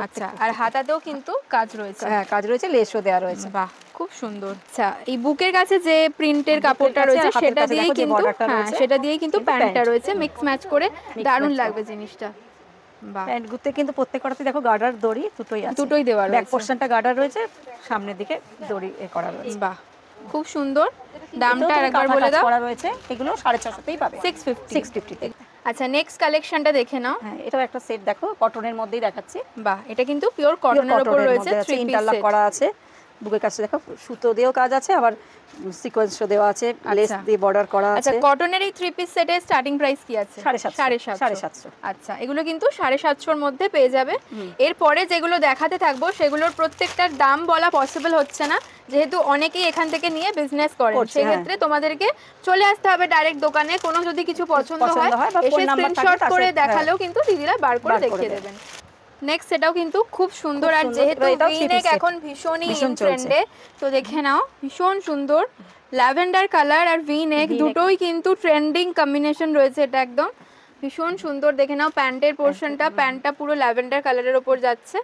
আচ্ছা, আর হাতাতেও কিন্তু কাজ রয়েছে। হ্যাঁ, কাজ রয়েছে, লেসও দেওয়া রয়েছে। বাহ, খুব সুন্দর। আচ্ছা, এই বুকের কাছে যে প্রিন্টের কাপড়টা রয়েছে সেটা দিয়েই কিন্তু, হ্যাঁ সেটা দিয়েই কিন্তু প্যান্টটা রয়েছে, মিক্স ম্যাচ করে দারুণ লাগবে জিনিসটা। বাহ, প্যান্ট গুতে কিন্তু প্রত্যেকটাতে দেখো গার্ডার দড়ি দুটোই আছে, দুটোই দেওয়া রয়েছে। ব্যাক পোরশনটা গার্ডার রয়েছে, সামনের দিকে দড়ি করা রয়েছে। বাহ, খুব সুন্দর। দামটা আরেকবার বলে দাও। করা রয়েছে, এগুলো 650 তেই পাবে, 650 তে। আচ্ছা, নেক্সট কালেকশনটা দেখে নাও। হ্যাঁ, এটাও একটা সেট দেখো, কটনের মধ্যেই দেখাচ্ছি। বাহ, এটা কিন্তু পিওর কটনের উপর রয়েছে, 3 পিস ইন্টারলক করা আছে। বুকের কাছে দেখো সুতো দিয়েও কাজ আছে, আবার সিকোয়েন্সও দেওয়া আছে, লেস দিয়ে বর্ডার করা আছে। আচ্ছা, কটনের এই 3 পিস সেটের স্টার্টিং প্রাইস কি আছে? 750। আচ্ছা, এগুলো কিন্তু 750 এর মধ্যে পেয়ে যাবে। এরপরে যেগুলো দেখাতে থাকবো সেগুলোর প্রত্যেকটার দাম বলা পসিবল হচ্ছে না, যেহেতু অনেকেই এখান থেকে নিয়ে বিজনেস করেন, সেই ক্ষেত্রে তোমাদেরকে চলে আসতে হবে ডাইরেক্ট দোকানে। কোনো যদি কিছু পছন্দ হয় এসে স্ক্রিনশট করে দেখালেও কিন্তু দিদিরা বার করে দেখিয়ে দেবেন। নেক্সট সেটাও কিন্তু খুব সুন্দর, আর যেহেতু ভি-নেক এখন ভীষণই ট্রেন্ডে, তো দেখে নাও, ভীষণ সুন্দর ল্যাভেন্ডার কালার আর ভি-নেক দুটোই কিন্তু ট্রেন্ডিং কম্বিনেশন রয়েছে, এটা একদম ভীষণ সুন্দর। দেখে নাও প্যান্টের পোরশনটা, প্যান্টটা পুরো ল্যাভেন্ডার কালারের উপর যাচ্ছে,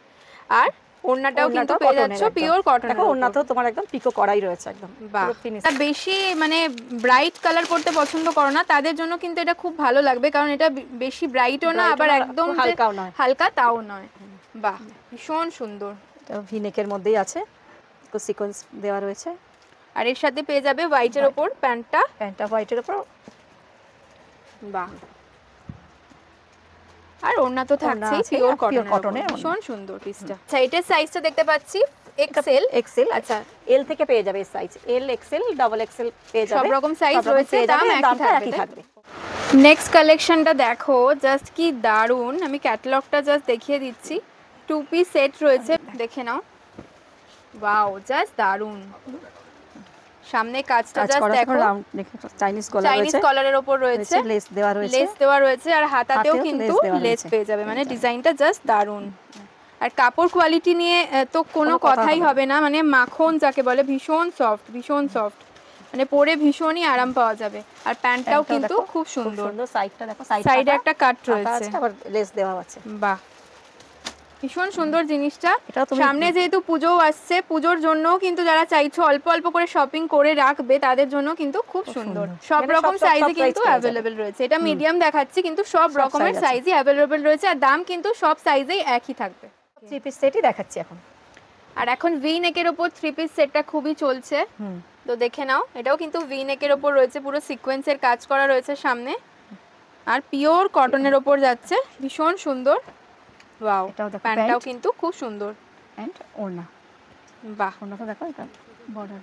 আর ওড়নাটাও কিন্তু পেয়ে যাচ্ছ পিওর কটন। দেখো ওড়নাতেও তোমার একদম পিকো করাই রয়েছে একদম। বাহ, বেশি মানে ব্রাইট কালার পড়তে পছন্দ করো না তাদের জন্য কিন্তু এটা খুব ভালো লাগবে, কারণ এটা বেশি ব্রাইটও না, আবার একদম হালকা তাও নয়। বাহ, ভীষণ সুন্দর। এটা ভি-নেকের মধ্যেই আছে, তো সিকোয়েন্স দেওয়া রয়েছে, আর এর সাথে পেয়ে যাবে হোয়াইটের উপর প্যান্টটা হোয়াইটের উপর। বাহ, আর ওড়না তো থাকছেই পিওর কটনের, ভীষণ সুন্দর পিসটা। আচ্ছা, এটার সাইজটা দেখতে পাচ্ছি এক্সেল। আচ্ছা, এল থেকে পেয়ে যাবে সাইজ, এল, এক্সেল, ডাবল এক্সেল পেয়ে যাবে, সব রকম সাইজ রয়েছে, দাম একই থাকবে। নেক্সট কালেকশনটা দেখো, জাস্ট কি দারুন। আমি ক্যাটালগটা জাস্ট দেখিয়ে দিচ্ছি, টু পিস সেট রয়েছে, দেখে নাও। ওয়াও, জাস্ট দারুন। সামনে কাজটা জাস্ট দেখো, চাইনিজ কলারের উপর রয়েছে, লেস দেওয়া রয়েছে, আর হাতাতেও কিন্তু লেস পেয়ে যাবে, মানে ডিজাইনটা জাস্ট দারুন। আর কাপড় কোয়ালিটি নিয়ে তো কোনো কথাই হবে না, মানে মাখন যাকে বলে, ভীষণ সফট, ভীষণ সফট, মানে পরে ভীষণই আরাম পাওয়া যাবে। আর প্যান্টটাও কিন্তু খুব সুন্দর, সাইডটা দেখো, সাইডে একটা কাট রয়েছে, আবার লেস দেওয়া আছে। বাহ, ভীষণ সুন্দর জিনিসটা। সামনে যেহেতু পুজো আসছে, পুজোর জন্য কিন্তু যারা চাইছো অল্প অল্প করে শপিং করে রাখবে, তাদের জন্য কিন্তু খুব সুন্দর। সব রকম সাইজে কিন্তু অ্যাভেলেবেল রয়েছে। এটা মিডিয়াম দেখাচ্ছি, কিন্তু সব রকমের সাইজই অ্যাভেলেবেল রয়েছে, আর দাম কিন্তু সব সাইজেই একই থাকবে। থ্রি পিস সেটই দেখাচ্ছি এখন। আর এখন ভি নেকের উপর থ্রি পিস সেটটা খুবই চলছে, তো দেখে নাও। এটাও কিন্তু ভি নেকের উপর রয়েছে, পুরো সিকোয়েন্সের কাজ করা রয়েছে সামনে, আর পিওর কটনের উপর যাচ্ছে, ভীষণ সুন্দর। ওয়াও, প্যান্টটাও কিন্তু খুব সুন্দর, এন্ড ওড়না। বাহ, ওড়নাটা দেখো, এটা বর্ডার।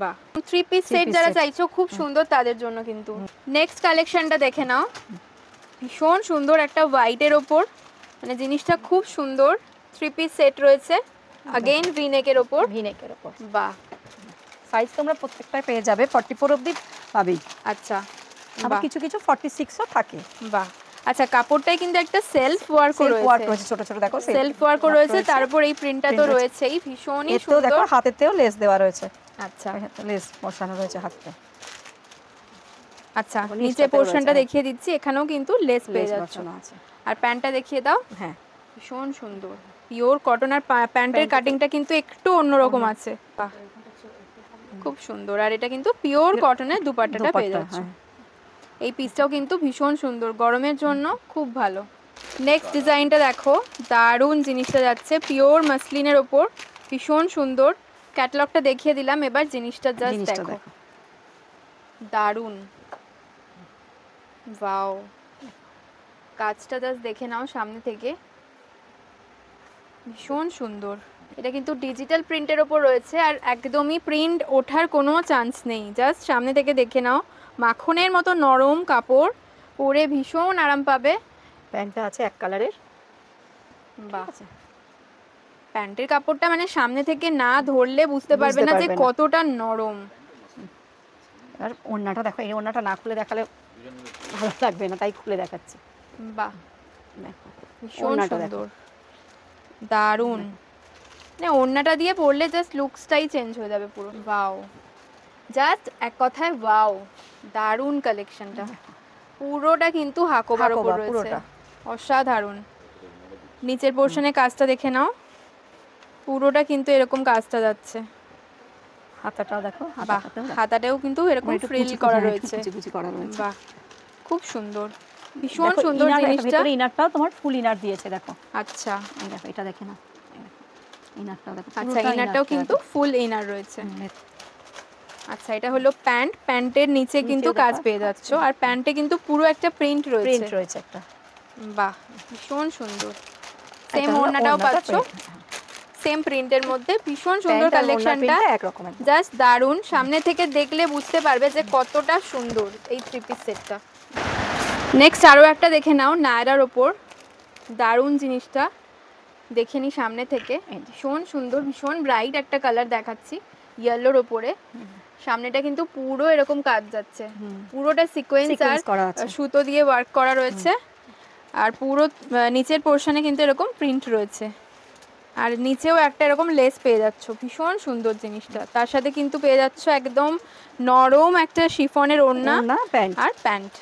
বাহ, থ্রি পিস সেট যারা চাইছো খুব সুন্দর, তাদের জন্য কিন্তু। নেক্সট কালেকশনটা দেখে নাও, ভীষণ সুন্দর একটা হোয়াইটের ওপর, মানে জিনিসটা খুব সুন্দর। থ্রি পিস সেট রয়েছে, अगेन ভি নেকের ওপর, বাহ। সাইজ তোমরা প্রত্যেকটাই পেয়ে যাবে 44 অবধি পাবেই। আচ্ছা, আবার কিছু কিছু 46ও থাকে। বাহ, আচ্ছা, কাপড়টাই কিন্তু একটা সেলফ ওয়ার্ক রয়েছে, ছোট ছোট দেখো, সেলফ ওয়ার্ক রয়েছে, তারপর এই প্রিন্টটা তো রয়েছেই, ভীষণই সুন্দর। দেখো হাতেতেও লেস দেওয়া রয়েছে। আচ্ছা, লেস বসানো রয়েছে হাতে। আচ্ছা, নিচে পোরশনটা দেখিয়ে দিচ্ছি, এখানেও কিন্তু লেস পেয়ে যাচ্ছে। আর প্যান্টটা দেখিয়ে দাও। হ্যাঁ, ভীষণ সুন্দর, পিওর কটন। আর প্যান্টের কাটিংটা কিন্তু একটু অন্যরকম আছে, বাহ, খুব সুন্দর। আর এটা কিন্তু পিওর কটনের দুপাট্টাটা পেয়ে যাচ্ছে। এই পিসটাও কিন্তু ভীষণ সুন্দর, গরমের জন্য খুব ভালো। নেক্সট ডিজাইনটা দেখো, দারুণ জিনিসটা যাচ্ছে, পিওর মাসলিনের ওপর, ভীষণ সুন্দর। ক্যাটালগটা দেখিয়ে দিলাম, এবার জিনিসটা জাস্ট দেখো, দারুণ। ওয়াও, কাজটা জাস্ট দেখে নাও সামনে থেকে, ভীষণ সুন্দর। এটা কিন্তু ডিজিটাল প্রিন্টের ওপর রয়েছে, আর একদমই প্রিন্ট ওঠার কোনো চান্স নেই, জাস্ট সামনে থেকে দেখে নাও। মাখনের মতো নরম কাপড়, পরে ভীষণ আরাম পাবে। প্যান্টটা আছে এক কালারের, বাহ, প্যান্টের কাপড়টা মানে সামনে থেকে না ধরলে বুঝতে পারবে না যে কতটা নরম। আর ওড়নাটা দেখো, এই ওড়নাটা না খুলে দেখালে ভালো লাগবে না, তাই খুলে দেখাচ্ছি। বাহ, ভীষণ সুন্দর, দারুণ। না, ওড়নাটা দিয়ে পরলে জাস্ট লুকসটাই চেঞ্জ হয়ে যাবে পুরো। ওয়াও, জাস্ট এক কথায় ওয়াও, দারুণ কালেকশনটা। পুরোটা কিন্তু হাকোবার উপর রয়েছে, অসাধারণ। নিচের পোরশনে কাজটা দেখে নাও, পুরোটা কিন্তু এরকম কাজটা যাচ্ছে। হাতাটাও দেখো, হাতাটাও কিন্তু এরকম ফ্রিল করা রয়েছে, বাহ, খুব সুন্দর, ভীষণ সুন্দর জিনিসটা। ইনারটাও তোমার ফুল ইনার দিয়েছে, দেখো। আচ্ছা, এই দেখো, এটা দেখে না, ইনারটাও দেখো। আচ্ছা, ইনারটাও কিন্তু ফুল ইনার রয়েছে। আচ্ছা, এটা হলো প্যান্ট, প্যান্টের নিচে কিন্তু কাজ পেয়ে যাচ্ছো, আর প্যান্টে কিন্তু পুরো একটা প্রিন্ট রয়েছে একটা। বাহ, ভীষণ সুন্দর। সেম ওড়নাটাও পাচ্ছো, সেম প্রিন্টের মধ্যে, ভীষণ সুন্দর কালেকশনটা, জাস্ট দারুণ। সামনে থেকে দেখলে বুঝতে পারবে যে কতটা সুন্দর এই থ্রি পিস সেটটা। নেক্সট আরও একটা দেখে নাও, নায়রার ওপর, দারুণ জিনিসটা, দেখে নি সামনে থেকে, ভীষণ সুন্দর, ভীষণ ব্রাইট একটা কালার দেখাচ্ছি, ইয়েলোর ওপরে। সামনেটা কিন্তু পুরো এরকম কাজ যাচ্ছে, পুরোটা সিকোয়েন্স আর সুতো দিয়ে ওয়ার্ক করা রয়েছে, আর পুরো নিচের পোরশনে কিন্তু এরকম প্রিন্ট রয়েছে, আর নিচেও একটা এরকম লেস পেয়ে যাচ্ছ, ভীষণ সুন্দর জিনিসটা। তার সাথে কিন্তু পেয়ে যাচ্ছ একদম নরম একটা শিফনের ওড়না আর প্যান্ট।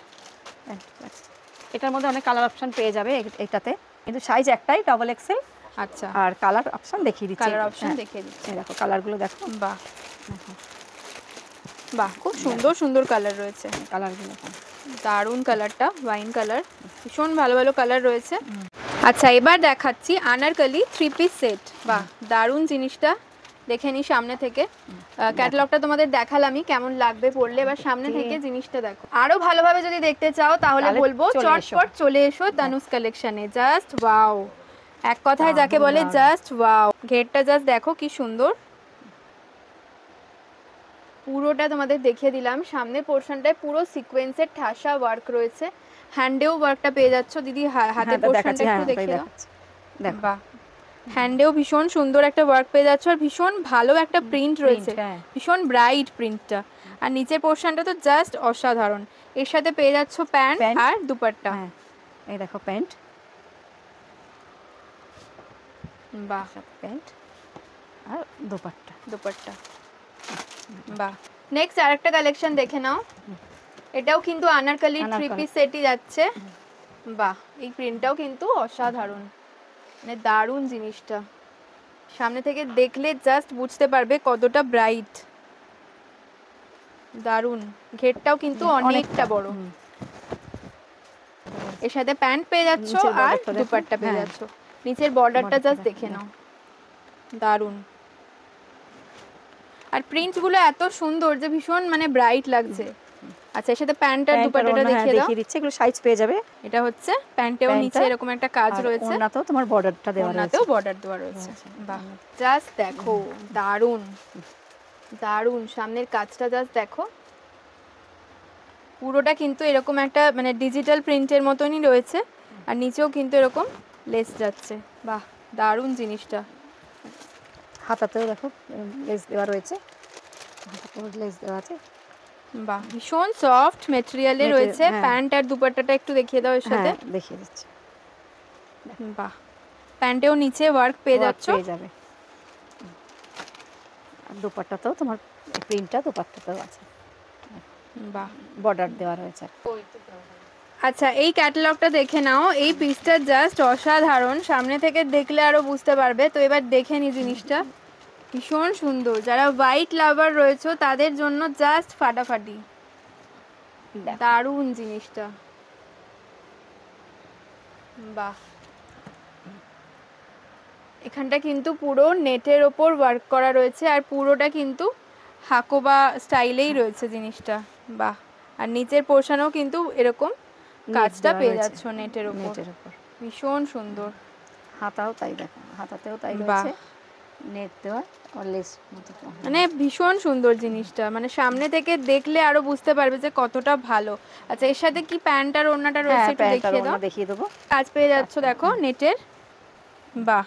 এটার মধ্যে অনেক কালার অপশন পেয়ে যাবে এটাতে, কিন্তু সাইজ একটাই, ডাবল এক্সেল। আচ্ছা, আর কালার অপশন দেখিয়ে দিচ্ছি, কালার অপশন দেখিয়ে দিচ্ছি, দেখো কালারগুলো দেখো। বাহ, বাহ, খুব সুন্দর সুন্দর কালার রয়েছে, কালারগুলো দারুণ। কালারটা ওয়াইন কালার, ভীষণ ভালো ভালো কালার রয়েছে। আচ্ছা, এবার দেখাচ্ছি আনারকলি থ্রি পিস সেট। বাহ, দারুণ জিনিসটা, দেখে নি সামনে থেকে। ক্যাটালগটা তোমাদের দেখালামই, কেমন লাগবে পড়লে। এবার সামনে থেকে জিনিসটা দেখো। আরো ভালোভাবে যদি দেখতে চাও তাহলে বলবো চটপট চলে এসো তানুস কালেকশনে। জাস্ট ওয়াও, এক কথায় যাকে বলে জাস্ট ওয়াও। ঘেরটা জাস্ট দেখো কি সুন্দর, পুরোটা তোমাদের দেখিয়ে দিলাম। সামনের পোরশনটায় পুরো সিকোয়েন্সের ঠাসা ওয়ার্ক রয়েছে, হ্যান্ডেও ওয়ার্কটা পেয়ে যাচ্ছ। দিদি হাতের পোরশনটা একটু দেখিয়ে দাও। দেখো বাহ, হ্যান্ডেও ভীষণ সুন্দর একটা ওয়ার্ক পেয়ে যাচ্ছে, আর ভীষণ ভালো একটা প্রিন্ট রয়েছে, ভীষণ ব্রাইট প্রিন্টটা। আর নিচের পোর্শনটা তো জাস্ট অসাধারণ। এর সাথে পেয়ে যাচ্ছ প্যান্ট আর দুপাট্টা। এই দেখো প্যান্ট, বাহ, প্যান্ট আর দুপাট্টা। দুপাট্টা, বাহ। নেক্সট আরেকটা কালেকশন দেখে নাও। এটাও কিন্তু আনারকলি থ্রি পিস সেটই যাচ্ছে। বাহ, এই প্রিন্টটাও কিন্তু অসাধারণ, মানে দারুণ জিনিসটা। সামনে থেকে দেখলে জাস্ট বুঝতে পারবে কতটা ব্রাইট, দারুণ। ঘেরটাও কিন্তু অনেকটা বড়। এর সাথে প্যান্ট পেয়ে যাচ্ছ আর দুপাট্টা পেয়ে যাচ্ছ। নিচের বর্ডারটা জাস্ট দেখে নাও, দারুণ। আর প্রিন্টস গুলো এত সুন্দর যে ভীষণ মানে ব্রাইট লাগছে। আচ্ছা, এর সাথে প্যান্ট আর দুপাট্টাটা দেখিয়ে দিচ্ছি, এগুলো সাইজ পেয়ে যাবে। এটা হচ্ছে প্যান্টেও নিচে এরকম একটা কাজ রয়েছে, ওনাতেও তোমার বর্ডারটা দেওয়া রয়েছে, ওনাতেও বর্ডার দেওয়া রয়েছে। বাহ, জাস্ট দেখো, দারুণ দারুণ। সামনের কাজটা জাস্ট দেখো, পুরোটা কিন্তু এরকম একটা মানে ডিজিটাল প্রিন্টের মতনই রয়েছে, আর নিচেও কিন্তু এরকম লেস যাচ্ছে। বাহ, দারুণ জিনিসটা। হাতাতেও দেখো লেস দেওয়া রয়েছে, হাতাতেও লেস দেওয়া আছে। বাহ, ভীষণ সফট ম্যাটেরিয়ালে রয়েছে। প্যান্ট আর দুপাট্টাটা একটু দেখিয়ে দাও এর সাথে। দেখিয়ে দিচ্ছি। বাহ, প্যান্টেও নিচে ওয়ার্ক পেয়ে যাচ্ছে, পেয়ে যাবে। আর দুপাট্টাতেও তোমার প্রিন্টটা দুপাট্টাতেও আছে। বাহ, বর্ডার দেওয়া রয়েছে। আচ্ছা, এই ক্যাটালগটা দেখে নাও। এই পিসটা জাস্ট অসাধারণ, সামনে থেকে দেখলে আরো বুঝতে পারবে। তো এবার দেখে নি জিনিসটা, ভীষণ সুন্দর। যারা হোয়াইট লাভার রয়েছে তাদের জন্য জাস্ট ফাটাফাটি, দারুণ জিনিসটা। বাহ, এখানটা কিন্তু পুরো নেটের ওপর ওয়ার্ক করা রয়েছে, আর পুরোটা কিন্তু হাকোবা স্টাইলেই রয়েছে জিনিসটা। বাহ, আর নিচের পোর্শনেও কিন্তু এরকম কাজটা পেয়ে যাচ্ছ নেটের ওপর, ভীষণ সুন্দর। হাতাও তাই দেখো, হাতাতেও তাই রয়েছে, নেট দেওয়া আর লেস মতো, মানে ভীষণ সুন্দর জিনিসটা। মানে সামনে থেকে দেখলে আরো বুঝতে পারবে যে কতটা ভালো। আচ্ছা, এর সাথে কি প্যান্ট আর ওড়নাটা রয়েছে একটু দেখিয়ে দাও। দেখিয়ে দেবো। কাজ পেয়ে যাচ্ছ দেখো নেটের। বাহ,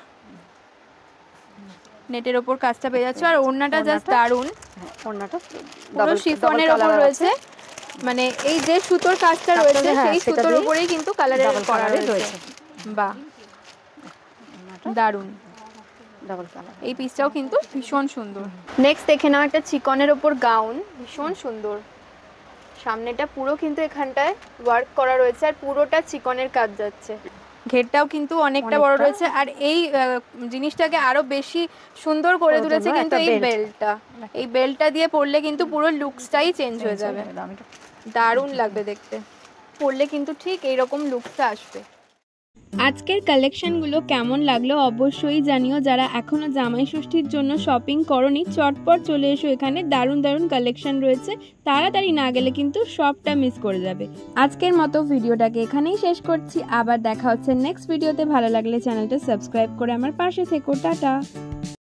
নেটের ওপর কাজটা পেয়ে যাচ্ছ, আর ওড়নাটা জাস্ট দারুণ। ওড়নাটা পুরো শিফনের ওপর রয়েছে, মানে এই যে সুতোর কাজটা রয়েছে সেই সুতোর উপরেই কিন্তু কালারের করা রয়েছে। বাহ, দারুণ। এই পিসটাও কিন্তু ভীষণ সুন্দর। নেক্সট দেখে নাও একটা চিকনের ওপর গাউন, ভীষণ সুন্দর। সামনেটা পুরো কিন্তু এখানটায় ওয়ার্ক করা রয়েছে, আর পুরোটা চিকনের কাজ যাচ্ছে। ঘেরটাও কিন্তু অনেকটা বড় রয়েছে, আর এই জিনিসটাকে আরো বেশি সুন্দর করে তুলেছে কিন্তু এই বেল্টটা। এই বেল্টটা দিয়ে পরলে কিন্তু পুরো লুকসটাই চেঞ্জ হয়ে যাবে, দারুণ লাগবে দেখতে। পরলে কিন্তু ঠিক এইরকম লুকসটা আসবে। আজকের কালেকশনগুলো কেমন লাগলো অবশ্যই জানিও। যারা এখনো জামাই ষষ্ঠীর জন্য শপিং করনি, চটপট চলে এসো, এখানে দারুণ দারুণ কালেকশন রয়েছে। তাড়াতাড়ি না গেলে কিন্তু সবটা মিস করে যাবে। আজকের মতো ভিডিওটাকে এখানেই শেষ করছি, আবার দেখা হচ্ছে নেক্সট ভিডিওতে। ভালো লাগলে চ্যানেলটা সাবস্ক্রাইব করে আমার পাশে থেকো। টাটা।